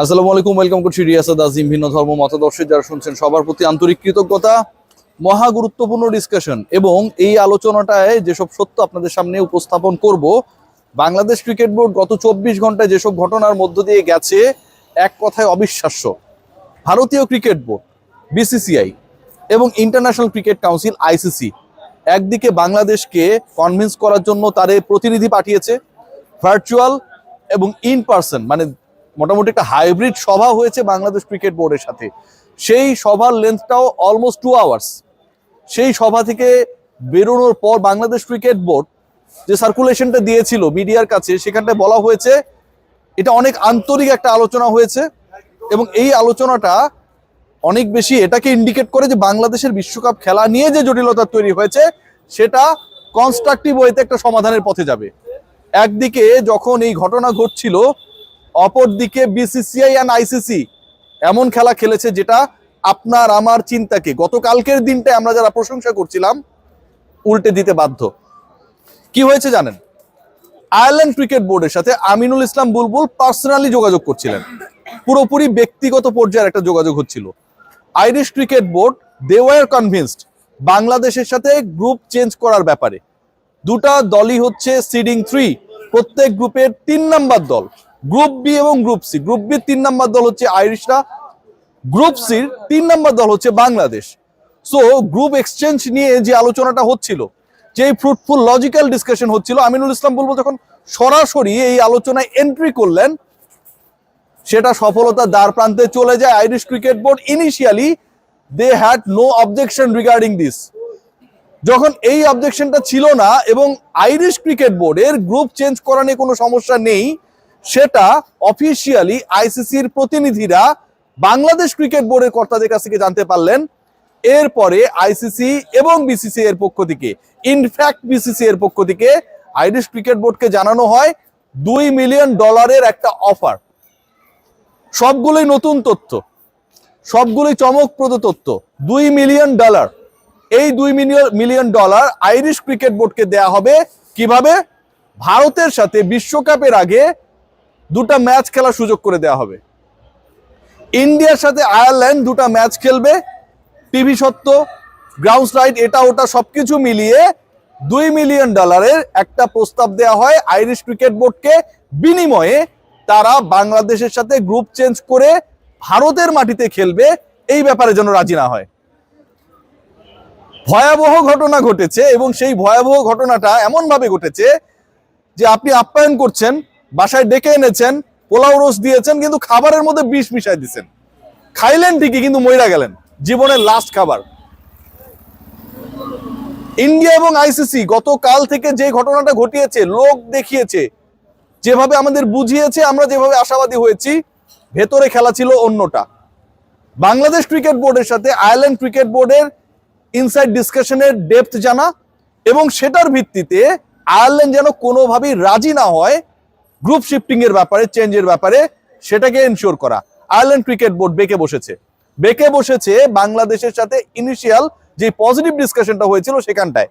আসসালামু আলাইকুম, ওয়েলকাম করছি রিয়াসাদ আজিম। ভিন্ন ধর্ম মতাদর্শে যারা শুনছেন সবার প্রতি আন্তরিক কৃতজ্ঞতা। মহা গুরুত্বপূর্ণ ডিসকাশন এবং এই আলোচনাটায় যেসব সত্য আপনাদের সামনে উপস্থাপন করব। বাংলাদেশ ক্রিকেট বোর্ড গত 24 ঘন্টায় যেসব ঘটনার মধ্য দিয়ে গেছে, এক কথায় অবিশ্বাস্য। ভারতীয় ক্রিকেট বোর্ড বিসিসিআই এবং ইন্টারন্যাশনাল ক্রিকেট কাউন্সিল আইসিসি একদিকে বাংলাদেশকে কনভিন্স করার জন্য তাদের প্রতিনিধি পাঠিয়েছে, ভার্চুয়াল এবং ইন পার্সন, মানে মোটামুটি একটা হাইব্রিড সভা হয়েছে বাংলাদেশ ক্রিকেট বোর্ডের সাথে। সেই সভার লেন্থটাও অলমোস্ট 2 আওয়ার্স। সেই সভা থেকে বেরোনোর পর বাংলাদেশ ক্রিকেট বোর্ড যে সার্কুলেশনটা দিয়েছিল মিডিয়ার কাছে, সেখানটায় বলা হয়েছে এটা অনেক আন্তরিক একটা আলোচনা হয়েছে এবং এই আলোচনাটা অনেক বেশি এটাকে ইন্ডিকেট করে যে বাংলাদেশের বিশ্বকাপ খেলা নিয়ে যে জটিলতা তৈরি হয়েছে সেটা কনস্ট্রাকটিভ ওয়েতে একটা সমাধানের পথে যাবে। একদিকে যখন এই ঘটনা ঘটছিল, অপরদিকে বিসিসিআই এন্ড আইসিসি এমন খেলা খেলেছে যেটা আপনার আমার চিন্তাকে গতকালকের দিনটা আমরা যারা প্রশংসা করছিলাম উল্টে দিতে বাধ্য। কি হয়েছে জানেন? আয়ারল্যান্ড ক্রিকেট বোর্ডের সাথে আমিনুল ইসলাম বুলবুল পার্সোনালি যোগাযোগ করছিলেন, পুরোপুরি ব্যক্তিগত পর্যায়ের একটা যোগাযোগ হচ্ছিল। Irish cricket board they were convinced বাংলাদেশের সাথে গ্রুপ চেঞ্জ করার ব্যাপারে। দুটা দলই হচ্ছে সিডিং 3, প্রত্যেক গ্রুপের 3 নাম্বার দল, গ্রুপ বি এবং group C. Group B 3 number দল হচ্ছে আইরিশরা, গ্রুপ সির 3 নাম্বার দল হচ্ছে বাংলাদেশ। সো গ্রুপ এক্সচেঞ্জ নিয়ে যে আলোচনাটা হচ্ছিল, যে ফ্রুটফুল লজিক্যাল ডিসকাশন হচ্ছিল, আমিনুল ইসলাম বুলবুল যখন সরাসরি এই আলোচনায় এন্ট্রি করলেন, সেটা সফলতার দ্বার প্রান্তে চলে যায়। Irish cricket board initially they had no objection regarding this. যখন এই অবজেকশনটা ছিল না এবং আইরিশ ক্রিকেট বোর্ডের গ্রুপ চেঞ্জ করা নিয়ে কোনো সমস্যা নেই, সেটা অফিসিয়ালি আইসিসির প্রতিনিধিরা বাংলাদেশ ক্রিকেট বোর্ডের কর্তাদের কাছ থেকে জানতে পারলেন। এরপরে আইসিসি এবং বিসিসি এর পক্ষ থেকে, ইনফ্যাক্ট বিসিসি এর পক্ষ থেকে আইরিশ ক্রিকেট বোর্ডকে জানানো হয় $2 মিলিয়ন একটা অফার। সবগুলোই নতুন তথ্য, সবগুলোই চমকপ্রদ তথ্য। $2 মিলিয়ন, এই $2 মিলিয়ন আইরিশ ক্রিকেট বোর্ডকে দেয়া হবে কিভাবে? ভারতের সাথে বিশ্বকাপের আগে 2টা ম্যাচ খেলার সুযোগ করে দেওয়া হবে। ইন্ডিয়ার সাথে আয়ারল্যান্ড 2টা ম্যাচ খেলবে, টিভি সত্ত্ব, গ্রাউন্ড রাইট, এটা ওটা সবকিছু মিলিয়ে $2 মিলিয়ন একটা প্রস্তাব দেওয়া হয় আইরিশ ক্রিকেট বোর্ডকে। বিনিময়ে তারা বাংলাদেশের সাথে গ্রুপ চেঞ্জ করে ভারতের মাটিতে খেলবে, এই ব্যাপারে যেন রাজি না হয়। ভয়াবহ ঘটনা ঘটেছে এবং সেই ভয়াবহ ঘটনাটা এমন ভাবে ঘটেছে যে আপনি আপ্যায়ন করছেন, বাসায় ডেকে এনেছেন, পোলাও রোস্ট দিয়েছেন, কিন্তু খাবারের মধ্যে বিষ মিশাই দিচ্ছেন। খাইলেন ঠিকই কিন্তু মইরা গেলেন, জীবনের লাস্ট খাবার। ইন্ডিয়া এবং আইসিসি গতকাল থেকে যে ঘটনাটা ঘটিয়েছে, লোক দেখিয়েছে, যেভাবে আমাদের বুঝিয়েছে, আমরা যেভাবে আশাবাদী হয়েছি, ভেতরে খেলা ছিল অন্যটা। বাংলাদেশ ক্রিকেট বোর্ডের সাথে আয়ারল্যান্ড ক্রিকেট বোর্ডের ইনসাইড ডিসকাশনের ডেপথ জানা এবং সেটার ভিত্তিতে আয়ারল্যান্ড যেন কোনোভাবেই রাজি না হয় গ্রুপ শিফটিং এর ব্যাপারে, চেঞ্জের ব্যাপারে, সেটাকে এনশিওর করা। আয়ারল্যান্ড ক্রিকেট বোর্ড বেঁকে বসেছে বাংলাদেশের সাথে ইনিশিয়াল যে পজিটিভ ডিসকাশনটা হয়েছিল সেখানটায়।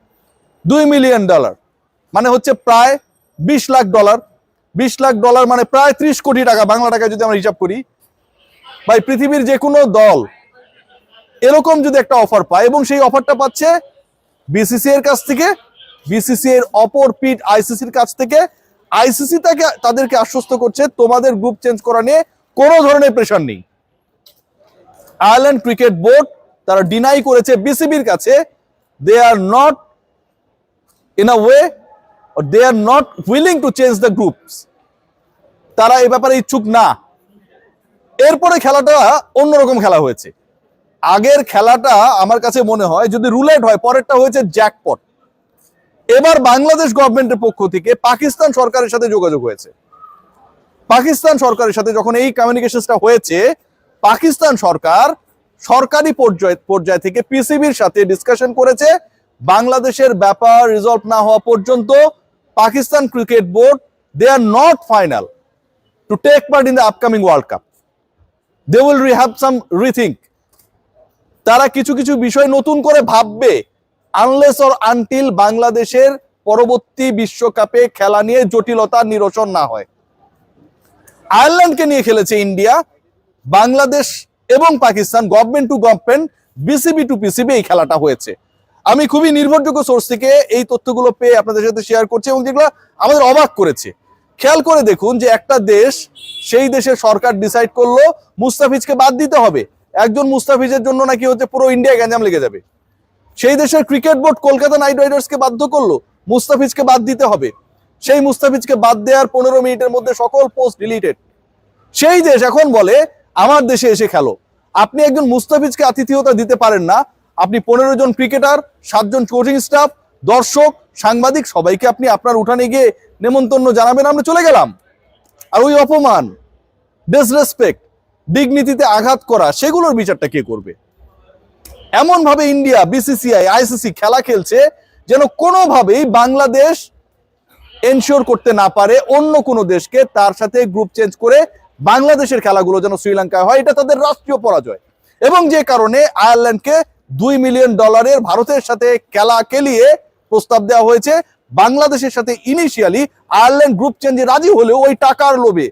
$2 মিলিয়ন মানে হচ্ছে প্রায় $20 লাখ। $20 লাখ মানে প্রায় 30 কোটি টাকা, বাংলা টাকায় যদি আমরা হিসাব করি। ভাই, পৃথিবীর যে কোনো দল এরকম যদি একটা অফার পায়, এবং সেই অফারটা পাচ্ছে বিসিসি এর কাছ থেকে, বিসিসি এর অপর পিঠ আইসিসির কাছ থেকে, আইসিসি তাদেরকে আশ্বস্ত করছে তোমাদের গ্রুপ চেঞ্জ করা নিয়ে কোনো ধরনের প্রেশার নেই। আয়ারল্যান্ড ক্রিকেট বোর্ড তারা ডিনাই করেছে বিসিবির কাছে they are not in a way, they are not willing to change the groups. তারা এই ব্যাপারে ইচ্ছুক না। এরপরে খেলাটা অন্যরকম খেলা হয়েছে। আগের খেলাটা আমার কাছে মনে হয় যদি রুলেট হয়, পরেরটা হয়েছে জ্যাকপট। এবার বাংলাদেশ গভর্নমেন্টের পক্ষ থেকে পাকিস্তান সরকারের সাথে যোগাযোগ হয়েছে। পাকিস্তান সরকারের সাথে যখন এই কমিউনিকেশনটা হয়েছে, পাকিস্তান সরকার সরকারি পর্যায় থেকে পিসিবির সাথে ডিসকাশন করেছে। বাংলাদেশের ব্যাপার রিজলভ না হওয়া পর্যন্ত Pakistan cricket board they are not final to take part in the upcoming world cup. They will have some rethink. তারা কিছু কিছু বিষয় নতুন করে ভাববে আনলেস অর আনটিল বাংলাদেশের পরবর্তী বিশ্বকাপে খেলা নিয়ে জটিলতা নিরসন না হয়। আয়ারল্যান্ডকে নিয়ে খেলেছে ইন্ডিয়া, বাংলাদেশ এবং Pakistan, government to government, BCB to PCB এই খেলাটা হয়েছে। আমি খুবই নির্ভরযোগ্য সোর্স থেকে এই তথ্যগুলো পেয়ে আপনাদের সাথে শেয়ার করছি এবং যেগুলো আমাদের অবাক করেছে। খেয়াল করে দেখুন যে একটা দেশ, সেই দেশের সরকার ডিসাইড করলো মুস্তাফিজকে বাদ দিতে হবে। একজন মুস্তাফিজের জন্য নাকি হচ্ছে পুরো ইন্ডিয়া গ্যাঞ্জাম লেগে যাবে। সেই দেশের ক্রিকেট বোর্ড কলকাতা নাইট রাইডার্সকে বাধ্য করলো মুস্তাফিজকে বাদ দিতে হবে। সেই মুস্তাফিজকে বাদ দেওয়ার 15 মিনিটের মধ্যে সকল পোস্ট ডিলিটেড। সেই দেশ এখন বলে আমার দেশে এসে খেলো। আপনি একজন মুস্তাফিজকে আতিথেয়তা দিতে পারেন না, আপনি 15 জন ক্রিকেটার, 7 জন কোচিং স্টাফ, দর্শক, সাংবাদিক সবাইকে আপনি আপনার উঠানে গিয়ে নেমন্তন্ন জানাবেন আমরা চলে গেলাম। আর ওই অপমান, ডিসরেসপেক্ট, ডিগনিটিতে আঘাত করা, সেগুলোর বিচারটা কে করবে? এমন ভাবে ইন্ডিয়া, বিসিসিআই, আইসিসি খেলা খেলছে যেন কোনোভাবেই বাংলাদেশ এনশিওর করতে না পারে অন্য কোনো দেশকে তার সাথে গ্রুপ চেঞ্জ করে বাংলাদেশের খেলাগুলো যেন শ্রীলঙ্কায় হয়। এটা তাদের রাষ্ট্রীয় পরাজয় এবং যে কারণে আয়ারল্যান্ডকে $2 মিলিয়ন ভারতের সাথে খেলা খেলিয়ে প্রস্তাব দেওয়া হয়েছে। বাংলাদেশের সাথে ইনিশিয়ালি আয়ারল্যান্ড গ্রুপ চেঞ্জে রাজি হলেও ওই টাকার লোভে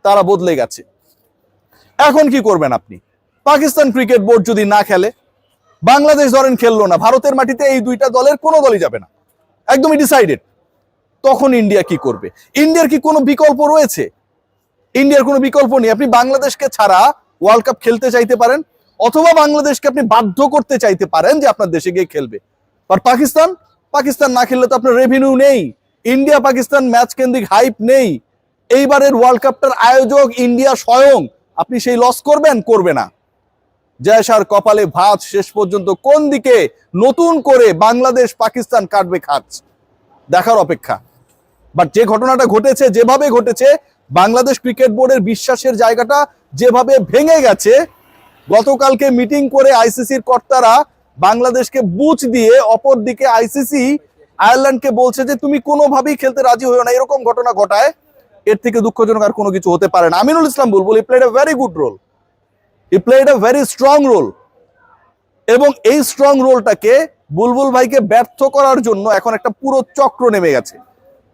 তারা বদলে গেছে। এখন কি করবেন আপনি? পাকিস্তান ক্রিকেট বোর্ড যদি না খেলে, বাংলাদেশ ধরেন খেললো না, ভারতের মাটিতে এই দুইটা দলের কোনো দলই যাবে না, একদমই ডিসাইডেড, তখন ইন্ডিয়া কি করবে? ইন্ডিয়ার কি কোনো বিকল্প রয়েছে? ইন্ডিয়ার কোনো বিকল্প নেই। আপনি বাংলাদেশকে ছাড়া ওয়ার্ল্ড কাপ খেলতে চাইতে পারেন, অথবা বাংলাদেশকে আপনি বাধ্য করতে চাইতে পারেন যে আপনার দেশে গিয়ে খেলবে। আর পাকিস্তান না খেললে তো আপনার রেভিনিউ নেই, ইন্ডিয়া পাকিস্তান ম্যাচ কেন্দ্রিক হাইপ নেই। এইবারের ওয়ার্ল্ড কাপটার আয়োজক ইন্ডিয়া স্বয়ং, আপনি সেই লস করবে না। জয়সার কপালে ভাঁজ, শেষ পর্যন্ত কোন দিকে নতুন করে বাংলাদেশ পাকিস্তান কাটবে খাচ, দেখার অপেক্ষা। বাট যে ঘটনাটা ঘটেছে, যেভাবে ঘটেছে, বাংলাদেশ ক্রিকেট বোর্ডের বিশ্বাসের জায়গাটা যেভাবে ভেঙে গেছে, গতকালকে মিটিং করে আইসিসির কর্তারা বাংলাদেশকে বুঝ দিয়ে অপর দিকে আইসিসি আয়ারল্যান্ডকে বলছে যে তুমি কোনোভাবেই খেলতে রাজি হয়েও না, এরকম ঘটনা ঘটায়, এর থেকে দুঃখজনক আর কোনো কিছু হতে পারে না। Aminul Islam Bulbul, he played a very good role, he played a very strong role, এবং এই স্ট্রং রোলটাকে বুলবুল ভাইকে ব্যর্থ করার জন্য এখন একটা পুরো চক্র নেমে গেছে।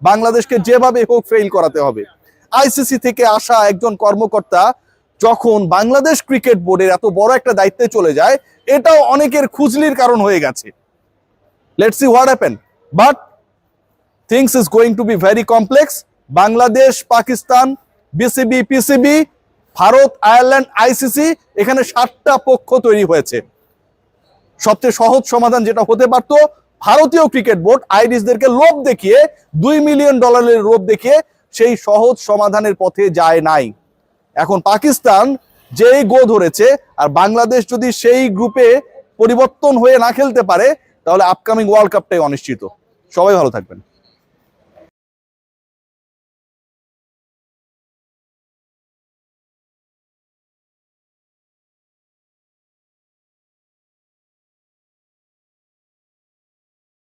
বাংলাদেশকে যেভাবে হোক ফেইল করাতে হবে। আইসিসি থেকে আসা একজন কর্মকর্তা যখন বাংলাদেশ ক্রিকেট বোর্ডের এত বড় একটা দায়িত্বে চলে যায়, এটাও অনেকের খুজলির কারণ হয়ে গেছে। Let's see what happen, but things is going to be very complex. Bangladesh, Pakistan, BCB, PCB, Bharat, Ireland, ICC, এখানে 7টা পক্ষ তৈরি হয়েছে। সবচেয়ে সহজ সমাধান যেটা হতে পারত, ভারতীয় ক্রিকেট বোর্ড আইরিশদেরকে লোভ দেখিয়ে, $2 মিলিয়ন লোভ দেখিয়ে সেই সহজ সমাধানের পথে যায় নাই। এখন পাকিস্তান যেই গো ধরেছে, আর বাংলাদেশ যদি সেই গ্রুপে পরিবর্তন হয়ে না খেলতে পারে, তাহলে আপকামিং ওয়ার্ল্ড কাপটাই অনিশ্চিত। সবাই ভালো থাকবেন।